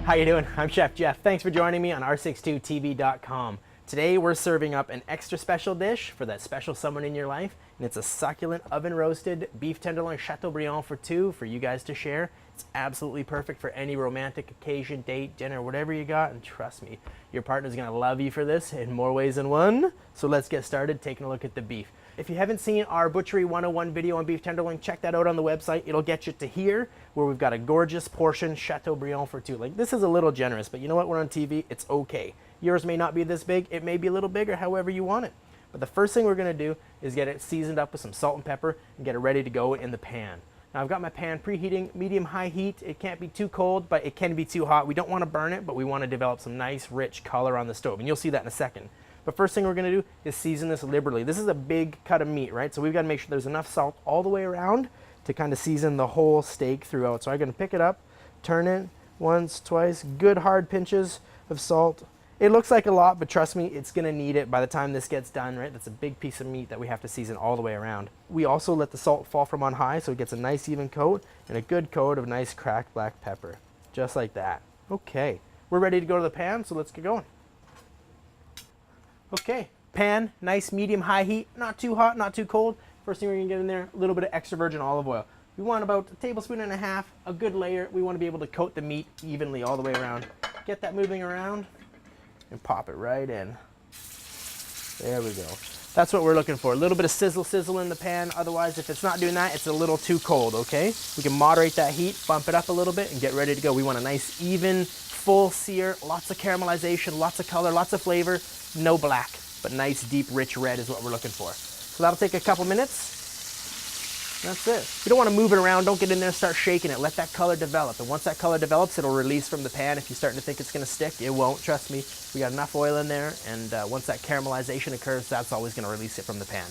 How you doing? I'm Chef Jeff. Thanks for joining me on r62tv.com. Today we're serving up an extra special dish for that special someone in your life, and it's a succulent oven roasted beef tenderloin Chateau Briande for two for you guys to share. It's absolutely perfect for any romantic occasion, date, dinner, whatever you got, and trust me, your partner's gonna love you for this in more ways than one. So let's get started taking a look at the beef. If you haven't seen our Butchery 101 video on beef tenderloin, check that out on the website. It'll get you to here, where we've got a gorgeous portion Chateau Briande for two. Like, this is a little generous, but you know what? We're on TV. It's okay. Yours may not be this big. It may be a little bigger, however you want it. But the first thing we're gonna do is get it seasoned up with some salt and pepper and get it ready to go in the pan. Now, I've got my pan preheating, medium-high heat. It can't be too cold, but it can be too hot. We don't want to burn it, but we want to develop some nice, rich color on the stove, and you'll see that in a second. But first thing we're going to do is season this liberally. This is a big cut of meat, right? So we've got to make sure there's enough salt all the way around to kind of season the whole steak throughout. So I'm going to pick it up, turn it once, twice, good hard pinches of salt. It looks like a lot, but trust me, it's going to need it by the time this gets done, right? That's a big piece of meat that we have to season all the way around. We also let the salt fall from on high so it gets a nice even coat and a good coat of nice cracked black pepper, just like that. Okay, we're ready to go to the pan, so let's get going. Okay, pan, nice medium-high heat, not too hot, not too cold. First thing we're gonna get in there, a little bit of extra virgin olive oil. We want about a tablespoon and a half, a good layer. We want to be able to coat the meat evenly all the way around. Get that moving around and pop it right in. There we go. That's what we're looking for. A little bit of sizzle in the pan. Otherwise, if it's not doing that, it's a little too cold, okay? We can moderate that heat, bump it up a little bit, and get ready to go. We want a nice, even, full sear, lots of caramelization, lots of color, lots of flavor. No black, but nice, deep, rich red is what we're looking for. So that'll take a couple minutes. That's it. You don't want to move it around. Don't get in there and start shaking it. Let that color develop. And once that color develops, it'll release from the pan. If you're starting to think it's going to stick, it won't. Trust me. We got enough oil in there. And once that caramelization occurs, that's always going to release it from the pan.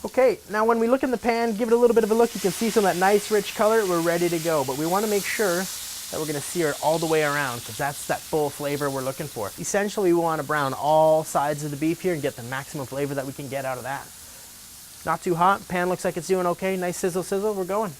Okay, now when we look in the pan, give it a little bit of a look. You can see some of that nice, rich color. We're ready to go. But we want to make sure that we're going to sear it all the way around, because that's that full flavor we're looking for. Essentially, we want to brown all sides of the beef here and get the maximum flavor that we can get out of that. Not too hot. Pan looks like it's doing okay. Nice sizzle. We're going.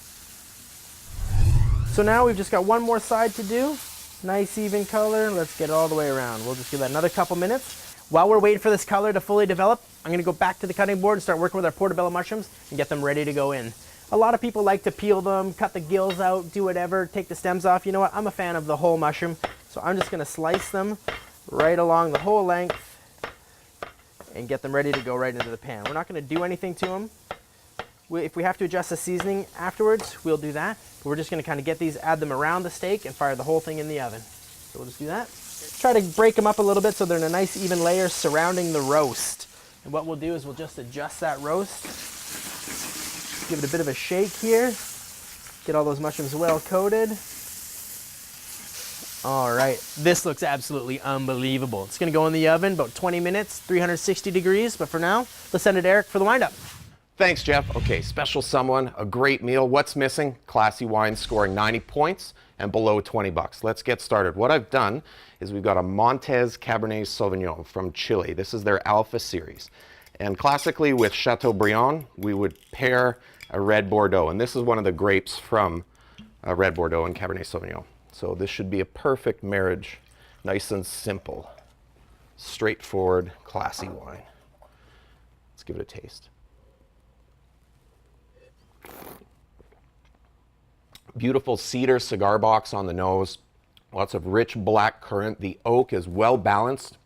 So now we've just got one more side to do. Nice even color. Let's get it all the way around. We'll just give that another couple minutes. While we're waiting for this color to fully develop, I'm going to go back to the cutting board and start working with our portobello mushrooms and get them ready to go in. A lot of people like to peel them, cut the gills out, do whatever, take the stems off. You know what? I'm a fan of the whole mushroom, so I'm just going to slice them right along the whole length and get them ready to go right into the pan. We're not going to do anything to them. If we have to adjust the seasoning afterwards, we'll do that. But we're just going to kind of get these, add them around the steak, and fire the whole thing in the oven. So we'll just do that. Try to break them up a little bit so they're in a nice even layer surrounding the roast. And what we'll do is we'll just adjust that roast. Give it a bit of a shake here. Get all those mushrooms well coated. All right, this looks absolutely unbelievable. It's gonna go in the oven about 20 minutes, 360 degrees, but for now, let's send it to Eric for the wind-up. Thanks, Jeff. Okay, special someone, a great meal. What's missing? Classy wine scoring 90 points and below 20 bucks. Let's get started. What I've done is we've got a Montez Cabernet Sauvignon from Chile. This is their Alpha series. And classically with Chateau Briande, we would pair a red Bordeaux, and this is one of the grapes from red Bordeaux and Cabernet Sauvignon. So this should be a perfect marriage, nice and simple, straightforward, classy wine. Let's give it a taste. Beautiful cedar cigar box on the nose, lots of rich black currant. The oak is well balanced,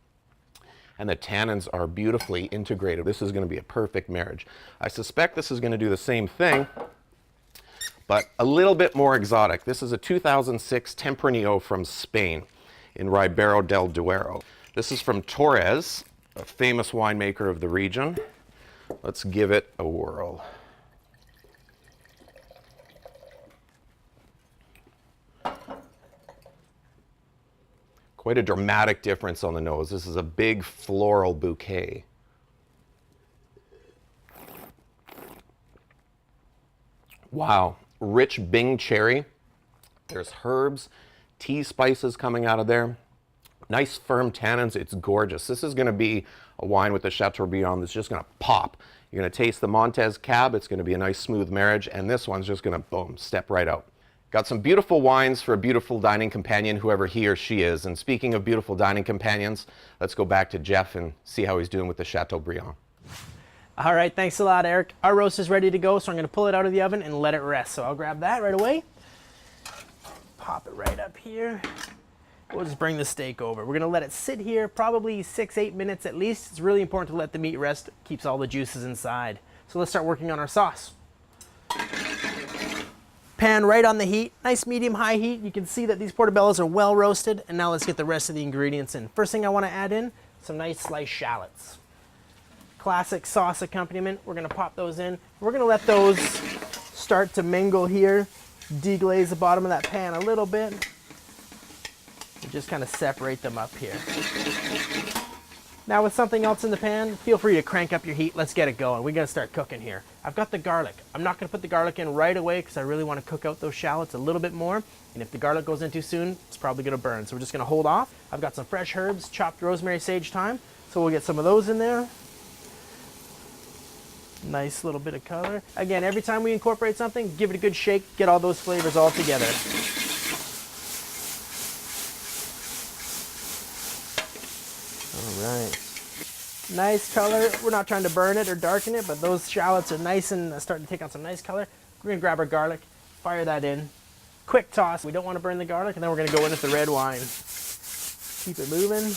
and the tannins are beautifully integrated. This is going to be a perfect marriage. I suspect this is going to do the same thing, but a little bit more exotic. This is a 2006 Tempranillo from Spain in Ribera del Duero. This is from Torres, a famous winemaker of the region. Let's give it a whirl. Quite a dramatic difference on the nose. This is a big floral bouquet. Wow, rich Bing cherry. There's herbs, tea spices coming out of there. Nice firm tannins, it's gorgeous. This is gonna be a wine with the Chateau Briande that's just gonna pop. You're gonna taste the Montez Cab, it's gonna be a nice smooth marriage, and this one's just gonna, boom, step right out. Got some beautiful wines for a beautiful dining companion, whoever he or she is. And speaking of beautiful dining companions, let's go back to Jeff and see how he's doing with the Chateau Briande. All right, thanks a lot, Eric. Our roast is ready to go, so I'm gonna pull it out of the oven and let it rest. So I'll grab that right away. Pop it right up here. We'll just bring the steak over. We're gonna let it sit here probably 6-8 minutes at least. It's really important to let the meat rest. Keeps all the juices inside. So let's start working on our sauce. Pan right on the heat, nice medium-high heat. You can see that these portobellos are well roasted. And now let's get the rest of the ingredients in. First thing I wanna add in, some nice sliced shallots. Classic sauce accompaniment. We're gonna pop those in. We're gonna let those start to mingle here. Deglaze the bottom of that pan a little bit. And just kind of separate them up here. Now with something else in the pan, feel free to crank up your heat. Let's get it going. We gotta start cooking here. I've got the garlic. I'm not gonna put the garlic in right away because I really wanna cook out those shallots a little bit more. And if the garlic goes in too soon, it's probably gonna burn. So we're just gonna hold off. I've got some fresh herbs, chopped rosemary, sage, thyme. So we'll get some of those in there. Nice little bit of color. Again, every time we incorporate something, give it a good shake, get all those flavors all together. All right. Nice color. We're not trying to burn it or darken it, but those shallots are nice and starting to take on some nice color. We're gonna grab our garlic, fire that in. Quick toss. We don't want to burn the garlic, and then we're gonna go in with the red wine. Keep it moving.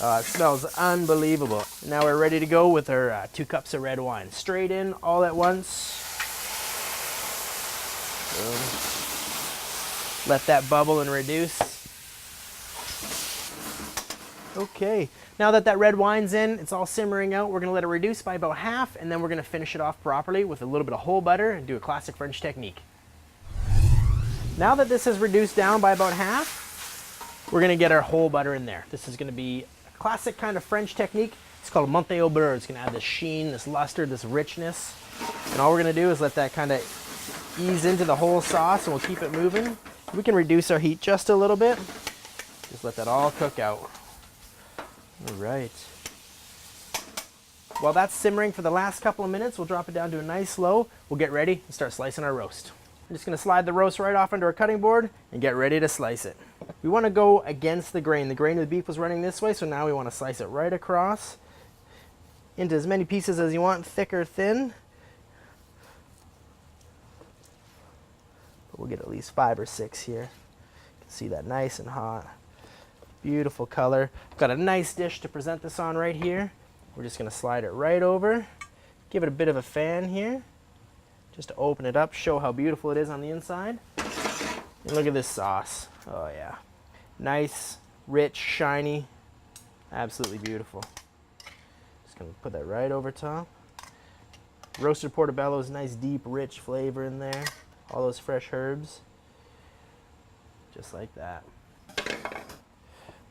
It smells unbelievable. Now we're ready to go with our 2 cups of red wine. Straight in, all at once. Let that bubble and reduce. Okay, now that red wine's in, it's all simmering out. We're gonna let it reduce by about half, and then we're gonna finish it off properly with a little bit of whole butter and do a classic French technique. Now that this has reduced down by about half, we're gonna get our whole butter in there. This is gonna be classic kind of French technique. It's called monte au beurre. It's gonna add this sheen, this luster, this richness. And all we're gonna do is let that kind of ease into the whole sauce, and we'll keep it moving. We can reduce our heat just a little bit. Just let that all cook out. All right. While that's simmering for the last couple of minutes, we'll drop it down to a nice low. We'll get ready and start slicing our roast. I'm just gonna slide the roast right off onto our cutting board and get ready to slice it. We wanna go against the grain. The grain of the beef was running this way, so now we wanna slice it right across into as many pieces as you want, thick or thin. But we'll get at least 5 or 6 here. You can see that nice and hot. Beautiful color. Got a nice dish to present this on right here. We're just gonna slide it right over. Give it a bit of a fan here, just to open it up, show how beautiful it is on the inside. And look at this sauce. Oh yeah. Nice, rich, shiny, absolutely beautiful. Just gonna put that right over top. Roasted portobello's nice, deep, rich flavor in there. All those fresh herbs. Just like that.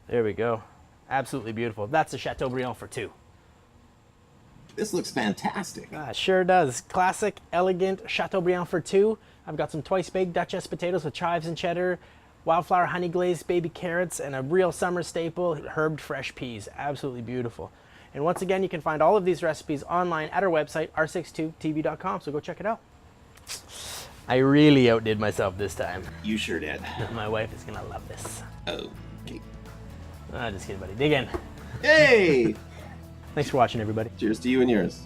There we go. Absolutely beautiful. That's a Chateau Briande for 2. This looks fantastic. It sure does. Classic, elegant Chateau Briande for 2. I've got some twice baked Duchess potatoes with chives and cheddar, wildflower honey glazed baby carrots, and a real summer staple, herbed fresh peas. Absolutely beautiful. And once again, you can find all of these recipes online at our website, r62tv.com, so go check it out. I really outdid myself this time. You sure did. My wife is gonna love this. Okay. Just kidding, buddy. Dig in. Hey! Thanks for watching, everybody. Cheers to you and yours.